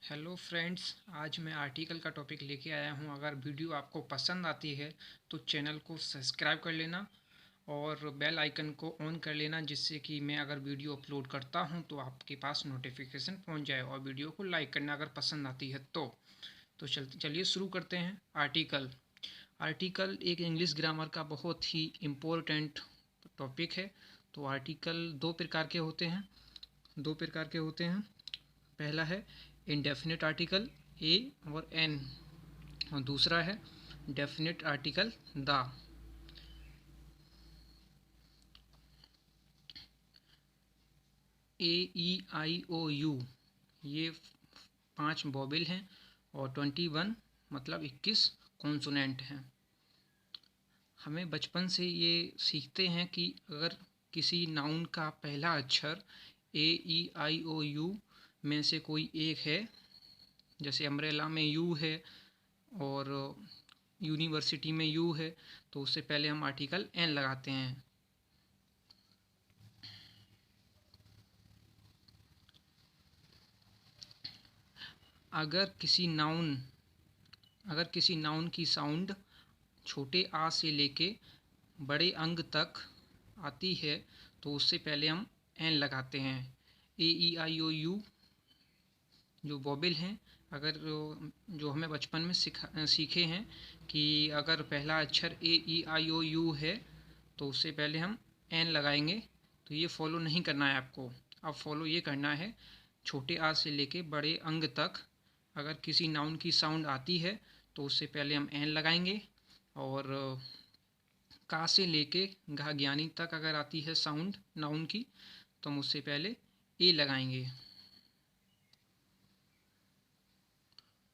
Hello friends, आज मैं article का टॉपिक लेके आया हूँ। अगर वीडियो आपको पसंद आती है तो चैनल को सब्सक्राइब कर लेना और बेल आइकन को ऑन कर लेना, जिससे कि मैं अगर वीडियो अपलोड करता हूँ तो आपके पास नोटिफिकेशन पहुँच जाए। और वीडियो को लाइक करना अगर पसंद आती है तो चलिए शुरू करते हैं। आर्टिकल आर्टिकल एक इंग्लिश ग्रामर का बहुत ही इम्पोर्टेंट टॉपिक है। तो आर्टिकल दो प्रकार के होते हैं। पहला है इंडेफिनिट आर्टिकल ए और एन, और दूसरा है definite article the. A E I O U, ये 5 वोवेल हैं और 21 मतलब 21 कॉन्सोनेंट हैं। हमें बचपन से ये सीखते हैं कि अगर किसी नाउन का पहला अक्षर ए ई आई ओ यू में से कोई एक है, जैसे अम्ब्रेला में यू है और यूनिवर्सिटी में यू है, तो उससे पहले हम आर्टिकल एन लगाते हैं। अगर किसी नाउन की साउंड छोटे आ से लेके बड़े अंग तक आती है तो उससे पहले हम एन लगाते हैं। ए ई आई ओ यू जो वोवेल हैं, अगर जो हमें बचपन में सीखे हैं कि अगर पहला अक्षर ए ई आई ओ यू है तो उससे पहले हम एन लगाएंगे, तो ये फॉलो नहीं करना है आपको। अब फॉलो ये करना है, छोटे आ से लेके बड़े अंग तक अगर किसी नाउन की साउंड आती है तो उससे पहले हम एन लगाएंगे, और का से लेके घा ज्ञानी तक अगर आती है साउंड नाउन की तो हम उससे पहले ए लगाएंगे।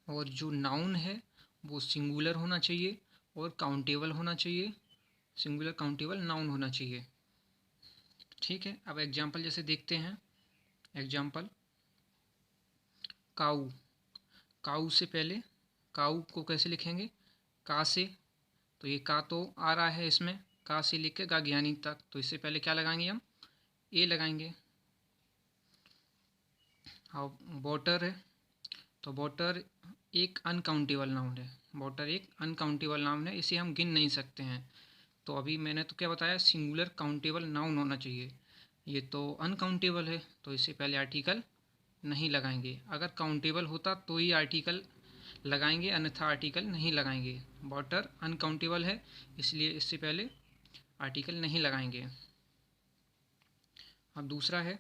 और जो नाउन है वो सिंगुलर होना चाहिए और काउंटेबल होना चाहिए। सिंगुलर काउंटेबल नाउन होना चाहिए। ठीक है, अब एग्जाम्पल जैसे देखते हैं। एग्जाम्पल काऊ। काऊ से पहले काऊ को कैसे लिखेंगे? का से। तो ये का तो आ रहा है इसमें, का से लेकर गा ज्ञानी तक, तो इससे पहले क्या लगाएंगे हम? ए लगाएंगे। अब वाटर है, तो वाटर एक अनकाउंटेबल नाउन है। वाटर एक अनकाउंटेबल नाउन है, इसे हम गिन नहीं सकते हैं। तो अभी मैंने तो क्या बताया, सिंगुलर काउंटेबल नाउन होना चाहिए। ये तो अनकाउंटेबल है तो इससे पहले आर्टिकल नहीं लगाएंगे। अगर काउंटेबल होता तो ही आर्टिकल लगाएंगे, अन्यथा आर्टिकल नहीं लगाएंगे। वाटर अनकाउंटेबल है इसलिए इससे पहले आर्टिकल नहीं लगाएंगे। अब दूसरा है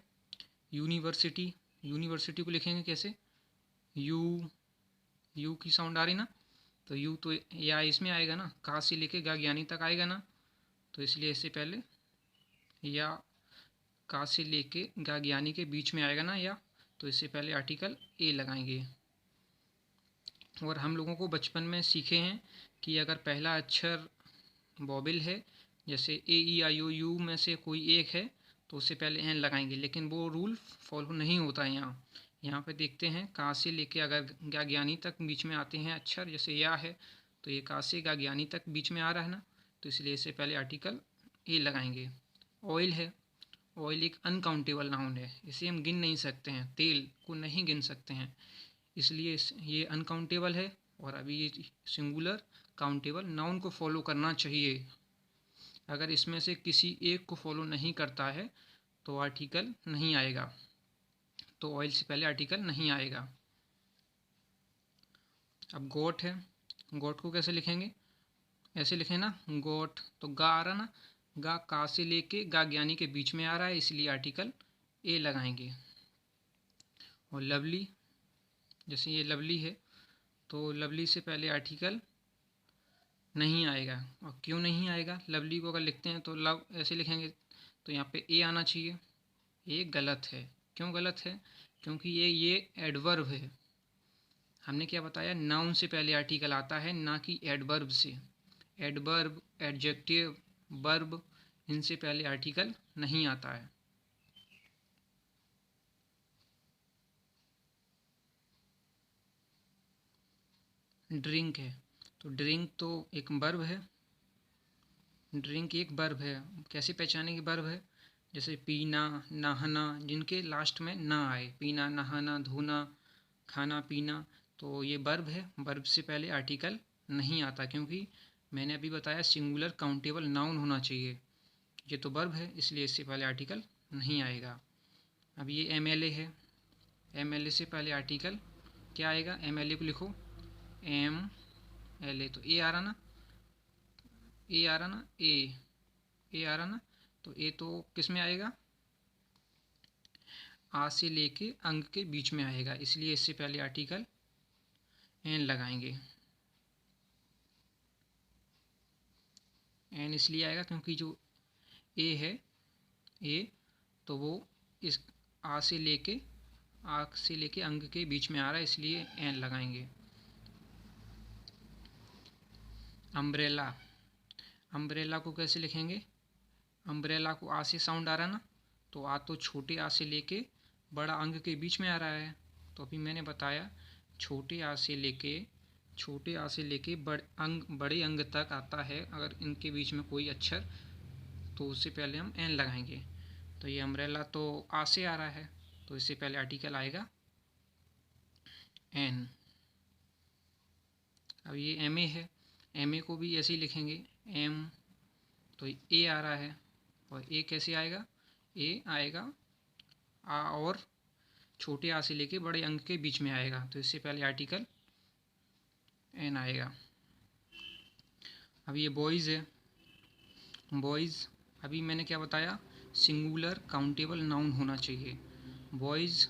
यूनिवर्सिटी। यूनिवर्सिटी को लिखेंगे कैसे? यू, यू की साउंड आ रही ना, तो यू तो या इसमें आएगा ना, का से लेके गा ज्ञानी तक आएगा ना, तो इसलिए इससे पहले या का से लेके गा ज्ञानी के बीच में आएगा ना या, तो इससे पहले आर्टिकल ए लगाएंगे। और हम लोगों को बचपन में सीखे हैं कि अगर पहला अक्षर वोवेल है, जैसे ए ई आई ओ यू में से कोई एक है, तो उससे पहले एन लगाएंगे, लेकिन वो रूल फॉलो नहीं होता है यहाँ। यहाँ पे देखते हैं का से लेके अगर गा ज्ञानी तक बीच में आते हैं अक्षर, जैसे या है, तो ये का से गा ज्ञानी तक बीच में आ रहा है ना, तो इसलिए इससे पहले आर्टिकल ए लगाएंगे। ऑयल है, ऑयल एक अनकाउंटेबल नाउन है, इसे हम गिन नहीं सकते हैं, तेल को नहीं गिन सकते हैं, इसलिए ये अनकाउंटेबल है। और अभी ये सिंगुलर काउंटेबल नाउन को फॉलो करना चाहिए। अगर इसमें से किसी एक को फॉलो नहीं करता है तो आर्टिकल नहीं आएगा, तो ऑयल से पहले आर्टिकल नहीं आएगा। अब गोट है, गोट को कैसे लिखेंगे? ऐसे लिखें ना, गोट, तो गा आ रहा ना, गा का से लेके गा ज्ञानी के बीच में आ रहा है, इसलिए आर्टिकल ए लगाएंगे। और लवली, जैसे ये लवली है तो लवली से पहले आर्टिकल नहीं आएगा। और क्यों नहीं आएगा? लवली को अगर लिखते हैं तो लव ऐसे लिखेंगे, तो यहाँ पे ए आना चाहिए। ये गलत है। क्यों गलत है? क्योंकि ये एडवर्ब है। हमने क्या बताया, नाउन से पहले आर्टिकल आता है, ना कि एडवर्ब से। एडवर्ब, एडजेक्टिव, वर्ब, इनसे पहले आर्टिकल नहीं आता है। ड्रिंक है, तो ड्रिंक तो एक वर्ब है। ड्रिंक एक वर्ब है। कैसे पहचानेंगे वर्ब है? जैसे पीना, नहाना, जिनके लास्ट में ना आए, पीना, नहाना, धोना, खाना पीना, तो ये वर्ब है, वर्ब से पहले आर्टिकल नहीं आता, क्योंकि मैंने अभी बताया सिंगुलर काउंटेबल नाउन होना चाहिए। ये तो वर्ब है, इसलिए इससे पहले आर्टिकल नहीं आएगा। अब ये MLA है, MLA से पहले आर्टिकल क्या आएगा? MLA को लिखो MLA, तो ए आ रहा ना, ए आ रहा ना, ए आ रहा ना, तो ए तो किस में आएगा? आ से लेके अंग के बीच में आएगा, इसलिए इससे पहले आर्टिकल एन लगाएंगे। एन इसलिए आएगा क्योंकि जो ए है, ए तो वो इस आ से लेके अंग के बीच में आ रहा है, इसलिए एन लगाएंगे। अम्ब्रेला, अम्ब्रेला को कैसे लिखेंगे? अम्ब्रेला को आ से साउंड आ रहा है ना, तो आ तो छोटे आ से लेके बड़ा अंग के बीच में आ रहा है। तो अभी मैंने बताया छोटे आ से लेके बड़े अंग तक आता है, अगर इनके बीच में कोई अक्षर, तो उससे पहले हम एन लगाएंगे। तो ये अम्ब्रेला तो आ से आ रहा है, तो इससे पहले आर्टिकल आएगा एन। अब ये एम ए है, एम ए को भी ऐसे ही लिखेंगे एम, तो ए आ रहा है, और ए कैसे आएगा? ए आएगा आ और छोटे आ से लेके बड़े अंक के बीच में आएगा, तो इससे पहले आर्टिकल एन आएगा। अब ये बॉयज़ है, बॉयज़ अभी मैंने क्या बताया? सिंगुलर काउंटेबल नाउन होना चाहिए। बॉयज़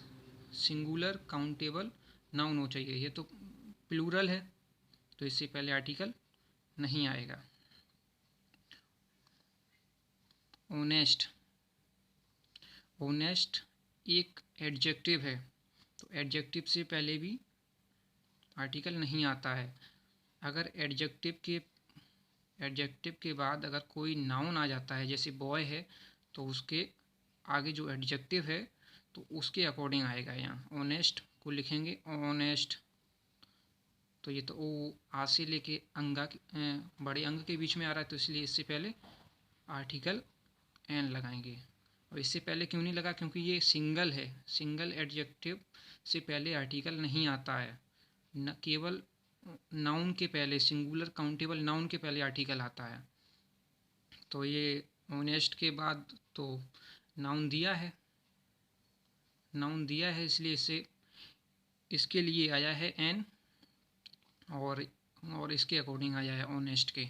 सिंगुलर काउंटेबल नाउन हो चाहिए, ये तो प्लूरल है, तो इससे पहले आर्टिकल नहीं आएगा। ऑनेस्ट, ऑनेस्ट एक एडजेक्टिव है, तो एडजेक्टिव से पहले भी आर्टिकल नहीं आता है। अगर एडजेक्टिव के बाद अगर कोई नाउन आ जाता है, जैसे बॉय है, तो उसके आगे जो एडजेक्टिव है तो उसके अकॉर्डिंग आएगा। यहाँ ऑनेस्ट को लिखेंगे ऑनेस्ट, तो ये तो ओ आ से लेके बड़े अंग के बीच में आ रहा है, तो इसलिए इससे पहले आर्टिकल एन लगाएंगे। और इससे पहले क्यों नहीं लगा? क्योंकि ये सिंगल है, सिंगल एडजेक्टिव से पहले आर्टिकल नहीं आता है, न केवल नाउन के पहले, सिंगुलर काउंटेबल नाउन के पहले आर्टिकल आता है। तो ये ऑनेस्ट के बाद तो नाउन दिया है, इसलिए इसके लिए आया है एन, और इसके अकॉर्डिंग आया है ऑनेस्ट के।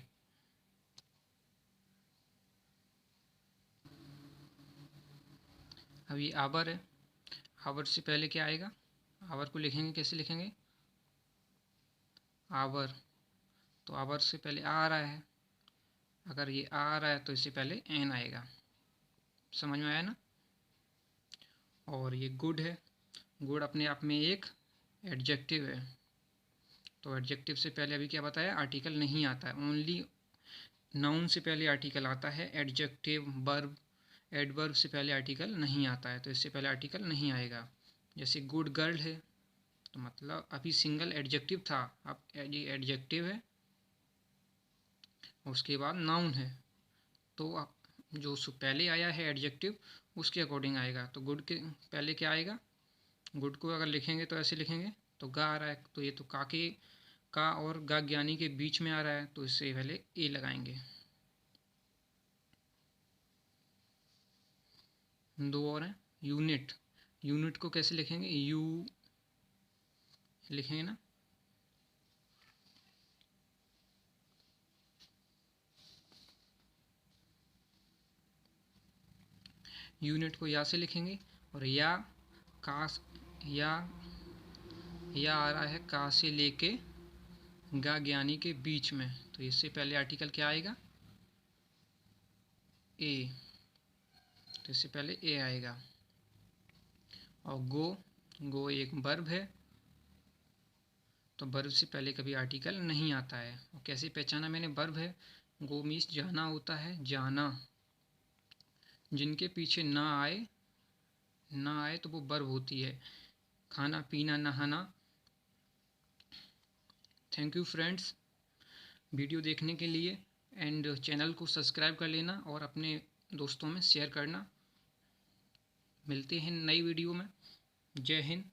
अब ये आवर है, आवर से पहले क्या आएगा? आवर को लिखेंगे, कैसे लिखेंगे? आवर, तो आवर से पहले आ रहा है, अगर ये आ रहा है तो इससे पहले एन आएगा। समझ में आया ना? और ये गुड है, गुड अपने आप में एक एडजेक्टिव है, तो एडजेक्टिव से पहले अभी क्या बताया? आर्टिकल नहीं आता है, ओनली नाउन से पहले आर्टिकल आता है। एडजेक्टिव, वर्ब, एडवर्ब से पहले आर्टिकल नहीं आता है, तो इससे पहले आर्टिकल नहीं आएगा। जैसे गुड गर्ल है, तो मतलब अभी सिंगल एडजेक्टिव था, अब ये एडजेक्टिव है, उसके बाद नाउन है, तो जो पहले आया है एडजेक्टिव उसके अकॉर्डिंग आएगा। तो गुड के पहले क्या आएगा? गुड को अगर लिखेंगे तो ऐसे लिखेंगे, तो गा आ रहा है, तो ये तो का और गा ज्ञानी के बीच में आ रहा है, तो इससे पहले ए लगाएंगे। दो और हैं। यूनिट, यूनिट को कैसे लिखेंगे? यू लिखेंगे ना, यूनिट को या से लिखेंगे, और या का या आ रहा है का से लेके गा ज्ञानी के बीच में, तो इससे पहले आर्टिकल क्या आएगा? ए, तो इससे पहले ए आएगा। और गो एक वर्ब है, तो वर्ब से पहले कभी आर्टिकल नहीं आता है। और कैसे पहचाना मैंने? वर्ब है, गो मीन्स जाना होता है, जाना, जिनके पीछे ना आए तो वो वर्ब होती है। खाना पीना नहाना। थैंक यू फ्रेंड्स वीडियो देखने के लिए, एंड चैनल को सब्सक्राइब कर लेना और अपने दोस्तों में शेयर करना। मिलते हैं नई वीडियो में। जय हिंद।